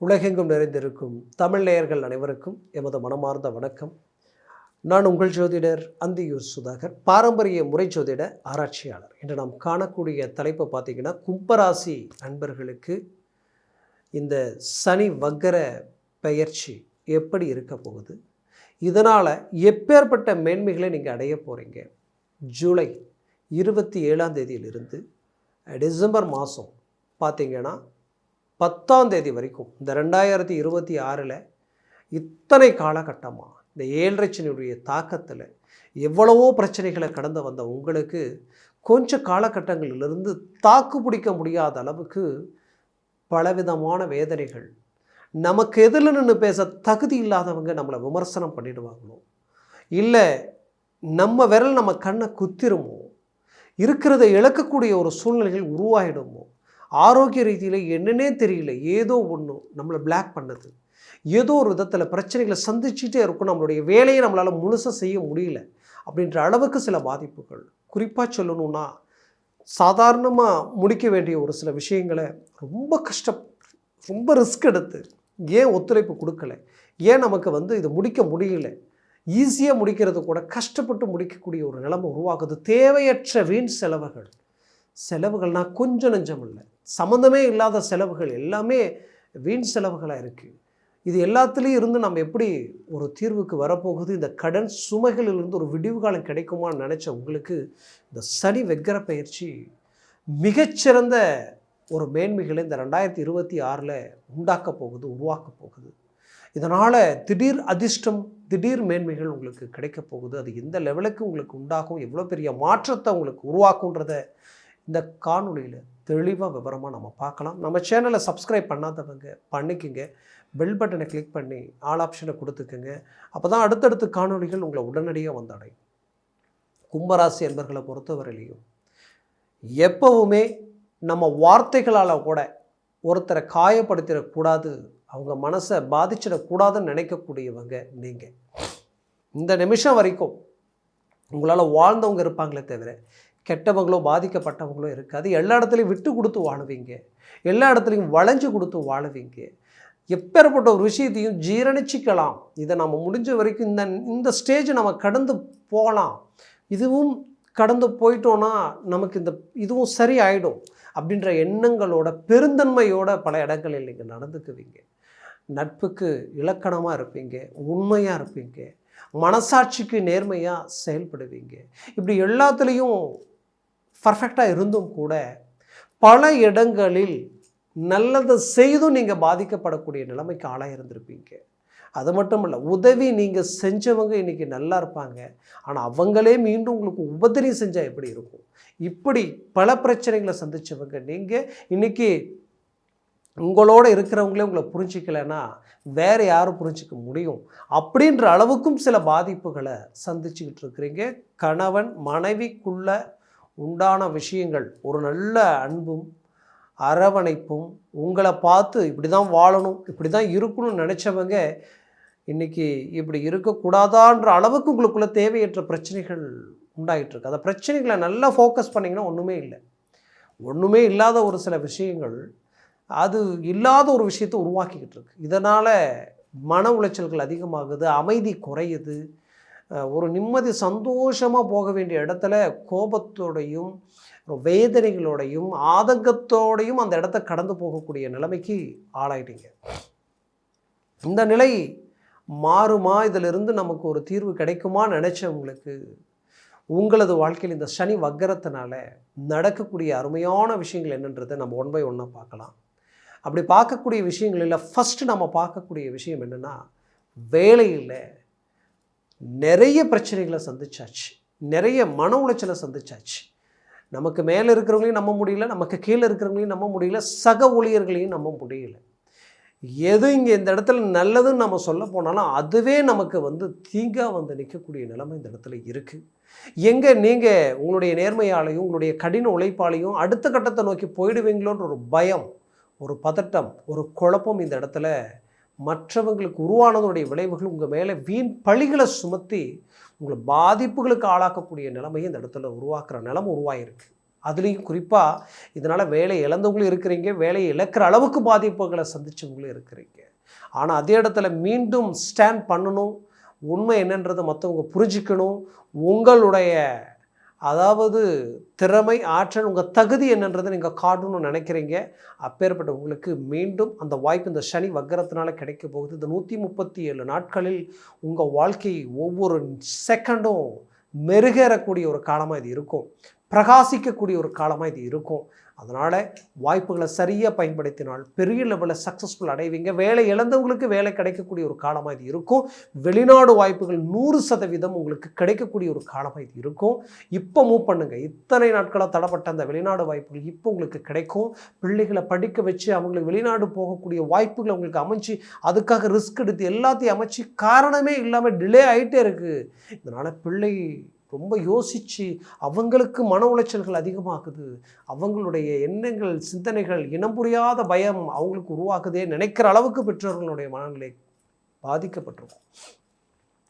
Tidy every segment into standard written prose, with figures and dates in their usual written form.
உலகெங்கும் நிறைந்திருக்கும் தமிழ் நேயர்கள் அனைவருக்கும் எமது மனமார்ந்த வணக்கம். நான் உங்கள் ஜோதிடர் அந்தியூர் சுதாகர், பாரம்பரிய முறை ஜோதிட ஆராய்ச்சியாளர். இன்று நாம் காணக்கூடிய தலைப்பை பார்த்தீங்கன்னா, கும்பராசி அன்பர்களுக்கு இந்த சனி வக்கர பெயர்ச்சி எப்படி இருக்க போகுது, இதனால் எப்பேற்பட்ட மேன்மைகளை நீங்கள் அடைய போகிறீங்க. ஜூலை 27ஆம் தேதியிலிருந்து டிசம்பர் மாதம் பார்த்தீங்கன்னா 10ஆம் தேதி வரைக்கும் இந்த 2026 இத்தனை காலகட்டமாக இந்த 7.5 சனியுடைய தாக்கத்தில் எவ்வளவோ பிரச்சனைகளை கடந்து வந்த உங்களுக்கு கொஞ்ச காலகட்டங்களிலிருந்து தாக்கு பிடிக்க முடியாத அளவுக்கு பலவிதமான வேதனைகள், நமக்கு எதில் நின்று பேச தகுதி இல்லாதவங்க நம்மளை விமர்சனம் பண்ணிடுவாங்களோ, இல்லை நம்ம விரல் நம்ம கண்ணை குத்திருமோ, இருக்கிறத இழக்கக்கூடிய ஒரு சூழ்நிலைகள் உருவாகிடுமோ, ஆரோக்கிய ரீதியில் என்னன்னே தெரியல, ஏதோ ஒன்று நம்மளை பிளாக் பண்ணுது, ஏதோ ஒரு விதத்தில் பிரச்சனைகளை சந்திச்சுட்டே இருக்கும், நம்மளுடைய வேலையை நம்மளால் முழுசாக செய்ய முடியல அப்படின்ற அளவுக்கு சில பாதிப்புகள். குறிப்பாக சொல்லணுன்னா, சாதாரணமாக முடிக்க வேண்டிய ஒரு சில விஷயங்களை ரொம்ப ரிஸ்க் எடுத்து ஏன் ஒத்துழைப்பு கொடுக்கல, ஏன் நமக்கு இது முடிக்க முடியல, ஈஸியாக முடிக்கிறது கூட கஷ்டப்பட்டு முடிக்கக்கூடிய ஒரு நிலைமை உருவாக்குது. தேவையற்ற வீண் செலவுகள்னால் கொஞ்சம் நெஞ்சம் இல்லை, சம்மந்தமே இல்லாத செலவுகள் எல்லாமே வீண் செலவுகளாக இருக்குது. இது எல்லாத்துலேயும் இருந்து நம்ம எப்படி ஒரு தீர்வுக்கு வரப்போகுது, இந்த கடன் சுமைகளிலிருந்து ஒரு விடிவு காலம் கிடைக்குமான்னு நினச்ச உங்களுக்கு இந்த சனி வக்கர பயிற்சி மிகச்சிறந்த ஒரு மேன்மைகளை இந்த 2026 உண்டாக்க போகுது, உருவாக்க போகுது. இதனால் திடீர் அதிர்ஷ்டம், திடீர் மேன்மைகள் உங்களுக்கு கிடைக்க போகுது. அது எந்த லெவலுக்கு உங்களுக்கு உண்டாகும், எவ்வளோ பெரிய மாற்றத்தை உங்களுக்கு உருவாக்குன்றத இந்த காணொலியில் தெளிவாக விவரமாக நம்ம பார்க்கலாம். நம்ம சேனலை சப்ஸ்கிரைப் பண்ணாதவங்க பண்ணிக்கோங்க, பெல் பட்டனை கிளிக் பண்ணி ஆல் ஆப்ஷனை கொடுத்துக்குங்க. அப்போ தான் அடுத்தடுத்த காணொலிகள் உங்களை உடனடியாக வந்தடையும். கும்பராசி என்பர்களை பொறுத்தவரையிலையும் எப்பவுமே நம்ம வார்த்தைகளால் கூட ஒருத்தரை காயப்படுத்திடக்கூடாது, அவங்க மனசை பாதிச்சிடக்கூடாதுன்னு நினைக்கக்கூடியவங்க நீங்கள். இந்த நிமிஷம் வரைக்கும் உங்களால் வாழ்ந்தவங்க இருப்பாங்களே தவிர கெட்டவங்களோ பாதிக்கப்பட்டவங்களோ இருக்காது. எல்லா இடத்துலையும் விட்டு கொடுத்து வாழுவீங்க, எல்லா இடத்துலையும் வளைஞ்சு கொடுத்து வாழுவீங்க. எப்பேற்பட்ட ஒரு விஷயத்தையும் ஜீரணிச்சிக்கலாம். இதை நம்ம முடிஞ்ச வரைக்கும் இந்த ஸ்டேஜ் நம்ம கடந்து போகலாம், இதுவும் கடந்து போயிட்டோன்னா நமக்கு இதுவும் சரி ஆகிடும் அப்படின்ற எண்ணங்களோட பெருந்தன்மையோட பல இடங்களில் நீங்கள் நடந்துக்குவீங்க. நட்புக்கு இலக்கணமாக இருப்பீங்க, உண்மையாக இருப்பீங்க, மனசாட்சிக்கு நேர்மையாக செயல்படுவீங்க. இப்படி எல்லாத்துலேயும் பர்ஃபெக்டாக இருந்தும் கூட பல இடங்களில் நல்லதை செய்தும் நீங்கள் பாதிக்கப்படக்கூடிய நிலைமைக்கு ஆளாக இருந்திருப்பீங்க. அது மட்டும் இல்லை, உதவி நீங்கள் செஞ்சவங்க இன்றைக்கி நல்லா இருப்பாங்க, ஆனால் அவங்களே மீண்டும் உங்களுக்கு உபத்திரம் செஞ்சால் எப்படி இருக்கும். இப்படி பல பிரச்சனைகளை சந்தித்தவங்க நீங்கள் இன்றைக்கி உங்களோட இருக்கிறவங்களே உங்களை புரிஞ்சிக்கலைன்னா வேறு யாரும் புரிஞ்சிக்க முடியும் அப்படின்ற அளவுக்கும் சில பாதிப்புகளை சந்திச்சுக்கிட்டு இருக்கிறீங்க. கணவன் மனைவிக்குள்ள உண்டான விஷயங்கள், ஒரு நல்ல அன்பும் அரவணைப்பும், உங்களை பார்த்து இப்படி தான் வாழணும், இப்படி தான் இருக்கணும்னு நினச்சவங்க இன்றைக்கி இப்படி இருக்கக்கூடாதான்ற அளவுக்கு உங்களுக்குள்ள தேவையற்ற பிரச்சனைகள் உண்டாகிட்டுருக்கு. அந்த பிரச்சனைகளை நல்லா ஃபோக்கஸ் பண்ணிங்கன்னா ஒன்றுமே இல்லாத ஒரு சில விஷயங்கள் அது இல்லாத ஒரு விஷயத்தை உருவாக்கிக்கிட்டு இருக்கு. இதனால் மன உளைச்சல்கள் அதிகமாகுது, அமைதி குறையுது, ஒரு நிம்மதி சந்தோஷமாக போக வேண்டிய இடத்துல கோபத்தோடையும் வேதனைகளோடையும் ஆதங்கத்தோடையும் அந்த இடத்த கடந்து போகக்கூடிய நிலைமைக்கு ஆளாயிட்டீங்க. இந்த நிலை மாறுமா, இதிலிருந்து நமக்கு ஒரு தீர்வு கிடைக்குமா நினச்சவங்களுக்கு உங்களது வாழ்க்கையில் இந்த சனி வக்கரத்தினால நடக்கக்கூடிய அருமையான விஷயங்கள் என்னன்றதை நம்ம 1 by 1 பார்க்கலாம். அப்படி பார்க்கக்கூடிய விஷயங்களில் ஃபஸ்ட்டு நம்ம பார்க்கக்கூடிய விஷயம் என்னென்னா, வேலையில் நிறைய பிரச்சனைகளை சந்திச்சாச்சு, நிறைய மன உளைச்சலை சந்திச்சாச்சு. நமக்கு மேலே இருக்கிறவங்களையும் நம்ப முடியல, நமக்கு கீழே இருக்கிறவங்களையும் நம்ப முடியல, சக ஊழியர்களையும் நம்ப முடியல. எது இங்கே இந்த இடத்துல நல்லதுன்னு நம்ம சொல்ல போனாலும் அதுவே நமக்கு தீங்காக நிற்கக்கூடிய நிலைமை இந்த இடத்துல இருக்குது. எங்கே நீங்கள் உங்களுடைய நேர்மையாலையும் உங்களுடைய கடின உழைப்பாலையும் அடுத்த கட்டத்தை நோக்கி போயிடுவீங்களோன்ற ஒரு பயம், ஒரு பதட்டம், ஒரு குழப்பம் இந்த இடத்துல மற்றவங்களுக்கு உருவானதனுடைய விளைவுகள் உங்கள் மேலே வீண் பழிகளை சுமத்தி உங்களை பாதிப்புகளுக்கு ஆளாக்கக்கூடிய நிலைமையை இந்த இடத்துல உருவாக்குற நிலைமை உருவாகிருக்கு. அதுலேயும் குறிப்பாக இதனால் வேலை இழந்தவங்களும் இருக்கிறீங்க, வேலையை இழக்கிற அளவுக்கு பாதிப்புகளை சந்தித்தவங்களும் இருக்கிறீங்க. ஆனால் அதே இடத்துல மீண்டும் ஸ்டாண்ட் பண்ணணும், உண்மை என்னன்றதை மற்றவங்க புரிஞ்சிக்கணும், உங்களுடைய அதாவது திறமை, ஆற்றல், உங்கள் தகுதி என்னன்றதை நீங்கள் காட்டணும்னு நினைக்கிறீங்க. அப்பேற்பட்ட உங்களுக்கு மீண்டும் அந்த வாய்ப்பு இந்த சனி வக்கரத்தினால கிடைக்க போகுது. இந்த 137 நாட்களில் உங்கள் வாழ்க்கை ஒவ்வொரு செகண்டும் மெருகேறக்கூடிய ஒரு காலமாக இது இருக்கும், பிரகாசிக்கக்கூடிய ஒரு காலமாக இது இருக்கும். அதனால் வாய்ப்புகளை சரியாக பயன்படுத்தினால் பெரிய லெவலில் சக்ஸஸ்ஃபுல் அடைவீங்க. வேலை இழந்தவங்களுக்கு வேலை கிடைக்கக்கூடிய ஒரு காலமாக இது இருக்கும். வெளிநாடு வாய்ப்புகள் 100% உங்களுக்கு கிடைக்கக்கூடிய ஒரு காலமாக இது இருக்கும். இப்போ மூவ் பண்ணுங்கள். இத்தனை நாட்களாக தடப்பட்ட அந்த வெளிநாடு வாய்ப்புகள் இப்போ உங்களுக்கு கிடைக்கும். பிள்ளைகளை படிக்க வச்சு அவங்களுக்கு வெளிநாடு போகக்கூடிய வாய்ப்புகளை உங்களுக்கு அமைச்சு அதுக்காக ரிஸ்க் எடுத்து எல்லாத்தையும் அமைச்சு காரணமே இல்லாமல் டிலே ஆகிட்டே இருக்குது. இதனால் பிள்ளை ரொம்ப யோசித்து அவங்களுக்கு மன உளைச்சல்கள் அதிகமாகுது, அவங்களுடைய எண்ணங்கள், சிந்தனைகள், இனம் புரியாத பயம் அவங்களுக்கு உருவாக்குதே நினைக்கிற அளவுக்கு பெற்றோர்களுடைய மனநிலை பாதிக்கப்பட்டிருக்கும்.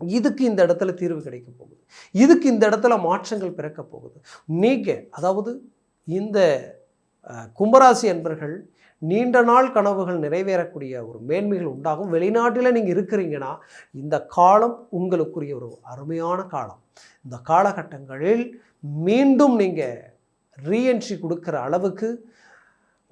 இதுக்கு இந்த இடத்துல தீர்வு கிடைக்க போகுது, இதுக்கு இந்த இடத்துல மாற்றங்கள் பிறக்க போகுது. நீங்கள் அதாவது இந்த கும்பராசி அன்பர்கள் நீண்ட நாள் கனவுகள் நிறைவேறக்கூடிய ஒரு மேன்மைகள் உண்டாகும். வெளிநாட்டில் நீங்கள் இருக்கிறீங்கன்னா இந்த காலம் உங்களுக்குரிய ஒரு அருமையான காலம். இந்த காலகட்டங்களில் மீண்டும் நீங்கள் ரீஎன்ட்ரி கொடுக்குற அளவுக்கு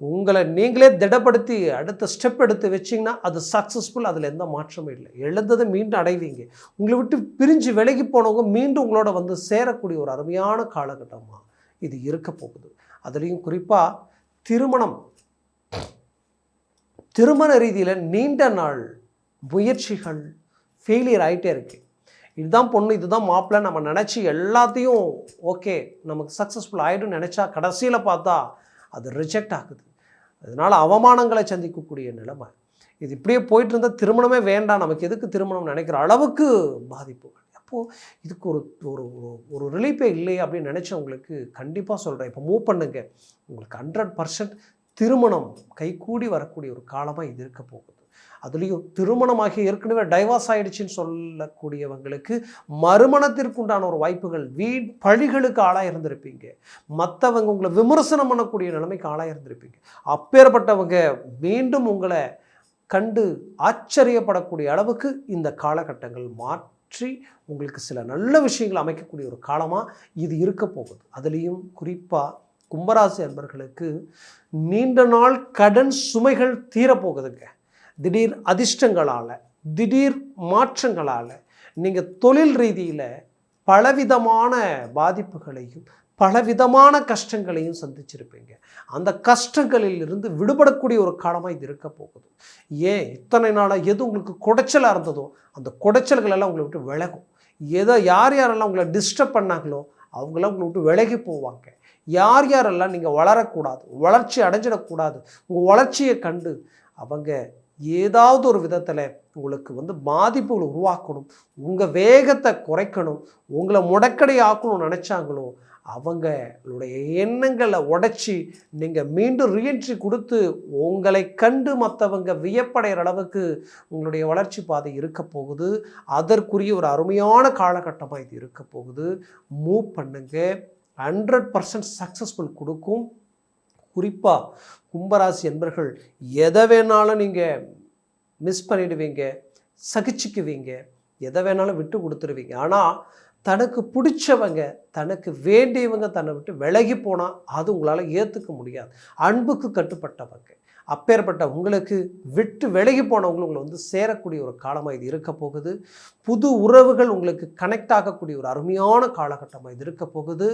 உங்களை நீங்களே திடப்படுத்தி அடுத்த ஸ்டெப் எடுத்து வச்சிங்கன்னா அது சக்ஸஸ்ஃபுல். அதில் எந்த மாற்றமும் இல்லை. எழுந்ததை மீண்டும் அடைவீங்க. உங்களை விட்டு பிரிஞ்சு விலகி போனவங்க மீண்டும் உங்களோட வந்து சேரக்கூடிய ஒரு அருமையான காலகட்டமாக இது இருக்க போகுது. அதுலேயும் குறிப்பாக திருமண ரீதியில் நீண்ட நாள் முயற்சிகள் ஃபெயிலியர் ஆகிட்டே இருக்குது. இதுதான் பொண்ணு, இதுதான் மாப்பிள்ளை நம்ம நினச்சி எல்லாத்தையும் ஓகே நமக்கு சக்ஸஸ்ஃபுல் ஆகிடும் நினச்சா கடைசியில் பார்த்தா அது ரிஜெக்ட் ஆகுது. அதனால் அவமானங்களை சந்திக்கக்கூடிய நிலைமை. இது இப்படியே போயிட்டு இருந்தால் திருமணமே வேண்டாம், நமக்கு எதுக்கு திருமணம் நினைக்கிற அளவுக்கு பாதிப்புகள். அப்போது இதுக்கு ஒரு ஒரு ஒரு ரிலீஃபே இல்லையே அப்படின்னு நினச்சவங்களுக்கு கண்டிப்பாக சொல்கிறேன், இப்போ மூவ் பண்ணுங்க. உங்களுக்கு 100% திருமணம் கைகூடி வரக்கூடிய ஒரு காலமாக இது இருக்க போகுது. அதுலேயும் திருமணமாகி ஏற்கனவே டைவர்ஸ் ஆகிடுச்சின்னு சொல்லக்கூடியவங்களுக்கு மறுமணத்திற்குண்டான ஒரு வாய்ப்புகள், பழிகளுக்கு ஆளாக இருந்திருப்பீங்க, மற்றவங்க உங்களை விமர்சனம் பண்ணக்கூடிய நிலைமைக்கு ஆளாக இருந்திருப்பீங்க. அப்பேற்பட்டவங்க மீண்டும் உங்களை கண்டு ஆச்சரியப்படக்கூடிய அளவுக்கு இந்த காலகட்டங்கள் மாற்றி உங்களுக்கு சில நல்ல விஷயங்கள் அமைக்கக்கூடிய ஒரு காலமாக இது இருக்க போகுது. அதுலேயும் குறிப்பாக கும்பராசி அன்பர்களுக்கு நீண்ட நாள் கடன் சுமைகள் தீரப்போகுதுங்க. திடீர் அதிர்ஷ்டங்களால், திடீர் மாற்றங்களால் நீங்கள் தொழில் ரீதியில் பலவிதமான பாதிப்புகளையும் பலவிதமான கஷ்டங்களையும் சந்திச்சிருப்பீங்க. அந்த கஷ்டங்களில் இருந்து விடுபடக்கூடிய ஒரு காலமாக இது இருக்க போகுது. ஏன் இத்தனை நாளாக எது உங்களுக்கு குடைச்சலாக இருந்ததோ அந்த குடைச்சல்கள் எல்லாம் உங்களை விட்டு விலகும். யாரெல்லாம் உங்களை டிஸ்டர்ப் பண்ணாங்களோ அவங்களாம் உங்களை விட்டு விலகி போவாங்க. யாரெல்லாம் நீங்கள் வளரக்கூடாது, வளர்ச்சி அடைஞ்சிடக்கூடாது, உங்கள் வளர்ச்சியை கண்டு அவங்க ஏதாவது ஒரு விதத்தில் உங்களுக்கு வந்து பாதிப்புகளை உருவாக்கணும், உங்கள் வேகத்தை குறைக்கணும், உங்களை முடக்கடை ஆக்கணும்னு நினச்சாங்களோ அவங்களுடைய எண்ணங்களை உடைச்சி நீங்கள் மீண்டும் ரீஎன்ட்ரி கொடுத்து உங்களை கண்டு மற்றவங்க வியப்படைகிற அளவுக்கு உங்களுடைய வளர்ச்சி பாதை இருக்க போகுது. அதற்குரிய ஒரு அருமையான காலகட்டமாக இது இருக்க போகுது. மூவ் பண்ணுங்க. 100% சக்ஸஸ்ஃபுல் கொடுக்கும். குறிப்பாக கும்பராசி என்பர்கள் எதை வேணாலும் நீங்கள் மிஸ் பண்ணிடுவீங்க, சகிச்சுக்குவீங்க, எதை வேணாலும் விட்டு கொடுத்துருவீங்க. ஆனால் தனக்கு பிடிச்சவங்க, தனக்கு வேண்டியவங்க தன்னை விட்டு விலகி போனால் அது உங்களால் ஏற்றுக்க முடியாது. அன்புக்கு கட்டுப்பட்டவங்க, அப்பேற்பட்ட உங்களுக்கு விட்டு விலகி போனவங்களும் உங்களை வந்து சேரக்கூடிய ஒரு காலமாக இது இருக்க போகுது. புது உறவுகள் உங்களுக்கு கனெக்ட் ஆகக்கூடிய ஒரு அருமையான காலகட்டமாக இது இருக்க போகுது.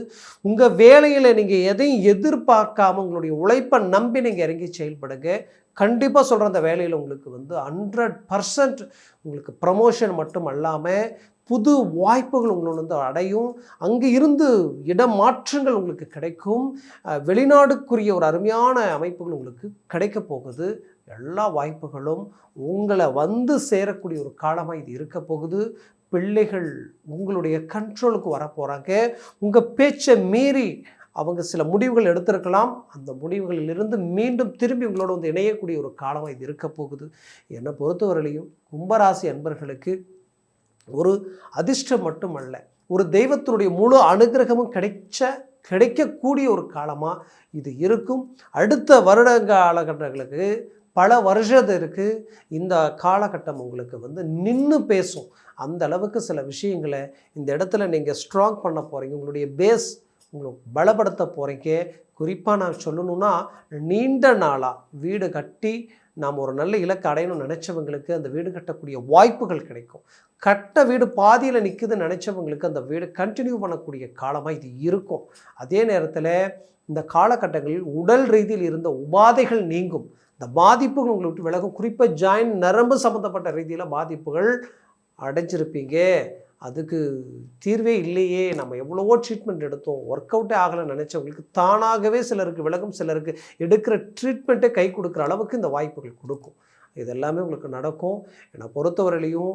உங்கள் வேலையில் நீங்கள் எதையும் எதிர்பார்க்காம உங்களுடைய உழைப்பை நம்பி நீங்கள் இறங்கி செயல்படுங்க. கண்டிப்பாக சொல்கிற அந்த வேலையில் உங்களுக்கு வந்து 100% உங்களுக்கு ப்ரமோஷன் மட்டும் அல்லாமல் புது வாய்ப்புகள் உங்களை வந்து அடையும். அங்கே இருந்து இடமாற்றங்கள் உங்களுக்கு கிடைக்கும். வெளிநாடுக்குரிய ஒரு அருமையான அமைப்புகள் உங்களுக்கு கிடைக்க போகுது. எல்லா வாய்ப்புகளும் உங்களை வந்து சேரக்கூடிய ஒரு காலமாக இது இருக்க போகுது. பிள்ளைகள் உங்களுடைய கண்ட்ரோலுக்கு வரப்போகிறாங்க. உங்கள் பேச்சை மீறி அவங்க சில முடிவுகள் எடுத்திருக்கலாம். அந்த முடிவுகளிலிருந்து மீண்டும் திரும்பி உங்களோட வந்து இணையக்கூடிய ஒரு காலமாக இது இருக்க போகுது. என்னை பொறுத்தவரையிலையும் கும்பராசி அன்பர்களுக்கு ஒரு அதிர்ஷ்டம் மட்டுமல்ல, ஒரு தெய்வத்தினுடைய முழு அனுகிரகமும் கிடைச்ச கிடைக்கக்கூடிய ஒரு காலமாக இது இருக்கும். அடுத்த வருட காலகட்டங்களுக்கு பல வருஷத்திற்கு இந்த காலகட்டம் உங்களுக்கு வந்து நின்று பேசும். அந்த அளவுக்கு சில விஷயங்களை இந்த இடத்துல நீங்கள் ஸ்ட்ராங் பண்ண போகிறீங்க. உங்களுடைய பேஸ் உங்களுக்கு பலப்படுத்த போகிறீங்க. குறிப்பாக நான் சொல்லணுன்னா, நீண்ட நாளாக வீடு கட்டி நாம் ஒரு நல்ல இலக்கு அடையணும்னு நினச்சவங்களுக்கு அந்த வீடு கட்டக்கூடிய வாய்ப்புகள் கிடைக்கும். கட்ட வீடு பாதியில் நிற்குதுன்னு நினச்சவங்களுக்கு அந்த வீடு கண்டினியூ பண்ணக்கூடிய காலமாக இது இருக்கும். அதே நேரத்தில் இந்த காலகட்டங்களில் உடல் ரீதியில் இருந்த உபாதைகள் நீங்கும். இந்த பாதிப்புகள் உங்களை விட்டு விலகும். குறிப்பாக ஜாயின் நரம்பு சம்மந்தப்பட்ட ரீதியில் பாதிப்புகள் அடைஞ்சிருப்பீங்க. அதுக்கு தீர்வே இல்லையே, நம்ம எவ்வளவோ ட்ரீட்மெண்ட் எடுத்தோம், ஒர்க் அவுட்டே ஆகலைன்னு நினச்சவங்களுக்கு தானாகவே சிலருக்கு விலகும், சிலருக்கு எடுக்கிற ட்ரீட்மெண்ட்டே கை கொடுக்குற அளவுக்கு இந்த வாய்ப்புகள் கொடுக்கும். இது எல்லாமே உங்களுக்கு நடக்கும். என்னை பொறுத்தவரையிலையும்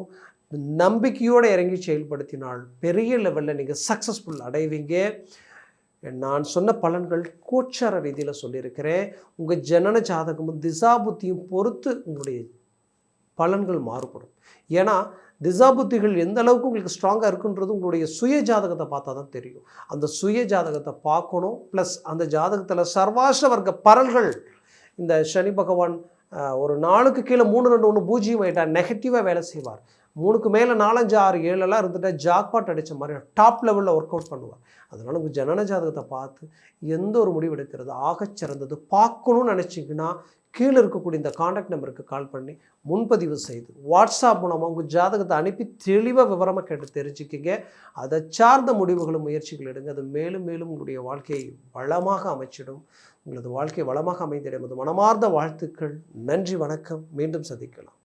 நம்பிக்கையோடு இறங்கி செயல்படுத்தினால் பெரிய லெவலில் நீங்கள் சக்ஸஸ்ஃபுல் அடைவீங்க. நான் சொன்ன பலன்கள் கோச்சார ரீதியில் சொல்லியிருக்கிறேன். உங்கள் ஜனன ஜாதகமும் திசாபுத்தியும் பொறுத்து உங்களுடைய பலன்கள் மாறுபடும். ஏன்னா திசாபுத்திகள் எந்த அளவுக்கு உங்களுக்கு ஸ்ட்ராங்காக இருக்குன்றது உங்களுடைய சுய ஜாதகத்தை பார்த்தா தான் தெரியும். அந்த சுய ஜாதகத்தை பார்க்கணும். ப்ளஸ் அந்த ஜாதகத்தில் சர்வாஷ வர்க்க பலன்கள், இந்த சனி பகவான் ஒரு 4க்கு கீழே 3, 2, 1 பூஜ்ஜியம் ஆகிட்டால் நெகட்டிவாக வேலை செய்வார். 3க்கு மேலே 4, 5, 6, 7 இருந்துட்டால் ஜாக்பாட் அடித்த மாதிரி டாப் லெவலில் ஒர்க் அவுட் பண்ணுவார். அதனால் உங்கள் ஜனன ஜாதகத்தை பார்த்து எந்த ஒரு முடிவு எடுக்கிறது ஆகச்சிறந்தது பார்க்கணும்னு நினச்சிங்கன்னா கீழே இருக்கக்கூடிய இந்த காண்டாக்ட் நம்பருக்கு கால் பண்ணி முன்பதிவு செய்து வாட்ஸ்அப் மூலமாக உங்கள் ஜாதகத்தை அனுப்பி தெளிவாக விவரமாக கேட்டு தெரிஞ்சுக்கிங்க. அதை சார்ந்த முடிவுகளும் முயற்சிகள் எடுங்க. அது மேலும் மேலும் உங்களுடைய வாழ்க்கையை வளமாக அமைச்சிடும். உங்களது வாழ்க்கை வளமாக அமைந்திட எமது மனமார்ந்த வாழ்த்துக்கள். நன்றி, வணக்கம். மீண்டும் சந்திக்கலாம்.